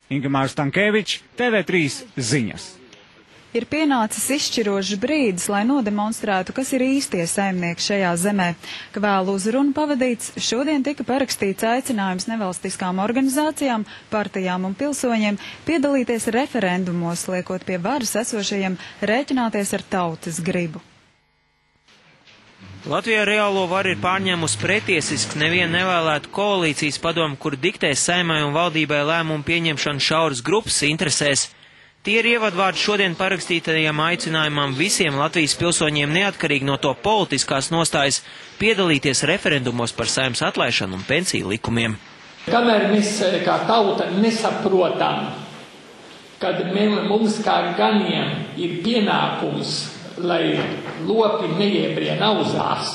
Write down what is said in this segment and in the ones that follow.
Ingemārs Tankēvičs, TV3 ziņas. Ir pienācis izšķirošs brīdis, lai nodemonstrētu, kas ir īstie saimnieki šajā zemē. Kvēlu uzrunu pavadīts, šodien tika parakstīts aicinājums nevalstiskām organizācijām, partijām un pilsoņiem piedalīties referendumos, liekot pie varas esošajiem rēķināties ar tautas gribu. Latvijā reālo varu ir pārņēmusi pretiesisks nevienu nevēlētu koalīcijas padomu, kur diktēs Saeimai un valdībai lēmumu pieņemšanu šauras grupas interesēs. Tie ir ievadvārdi šodien parakstītajam aicinājumam visiem Latvijas pilsoņiem neatkarīgi no to politiskās nostājas piedalīties referendumos par Saeimas atlaišanu un pensiju likumiem. Kamēr mēs kā tauta nesaprotam, kad mums kā ganiem ir pienākums, lai lopi neiebrien auzās,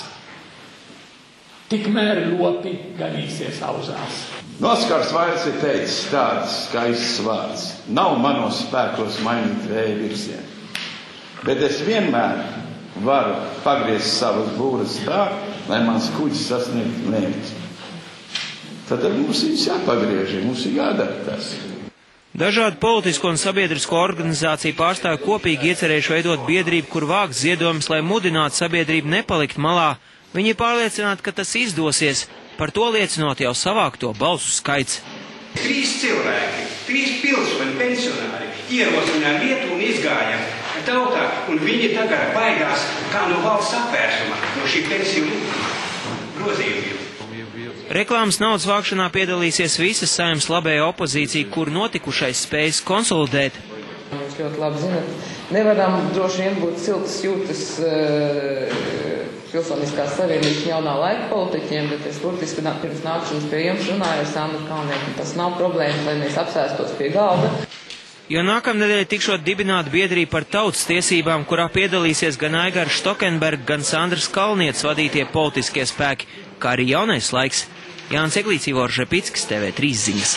tikmēr lopi ganīsies auzās. Oskars Vailds ir teicis tāds skaists vārds. Nav manos spēkos mainīt vēja virzienu, bet es vienmēr varu pagriezt savas būras tā, lai mans kuģis sasniegtu mērķi. Tad mums ir jāpagriež, mums ir jādara tas. Dažādu politisko un sabiedrisko organizāciju pārstāvji kopīgi iecerējuši veidot biedrību, kur vākt ziedojumus, lai mudinātu sabiedrību nepalikt malā. Viņi ir pārliecināti, ka tas izdosies, par to liecinot jau savākto balsu skaits. 3 cilvēki, 3 pilsoņi, pensionāri ierosināja lietu un izgāja tautā, un viņi tagad baidās kā no valsts apvērsuma, no šī pensiju grozījumiem. Reklāmas naudas vākšanā piedalīsies visas Saeimas labējā opozīcija, kur notikušais spējas konsolidēt. Jūs ļoti labi zinat, nevaram droši vien būt siltas jūtas Pilsoniskās savienības jaunā laika politiķiem, bet es burtiski pirms nākšanas pie jums runāju ar Sandru Kalnieku. Tas nav problēma, lai mēs apsēstos pie galda. Jo nākamnedēļ tikšot dibināt biedrību par tautas tiesībām, kurā piedalīsies gan Aigars Štokenberg, gan Sandrs Kalniets vadītie politiskie spēki, kā arī jaunais laiks. Jānis Eglīts, Ivors Žepickis, TV3 ziņas.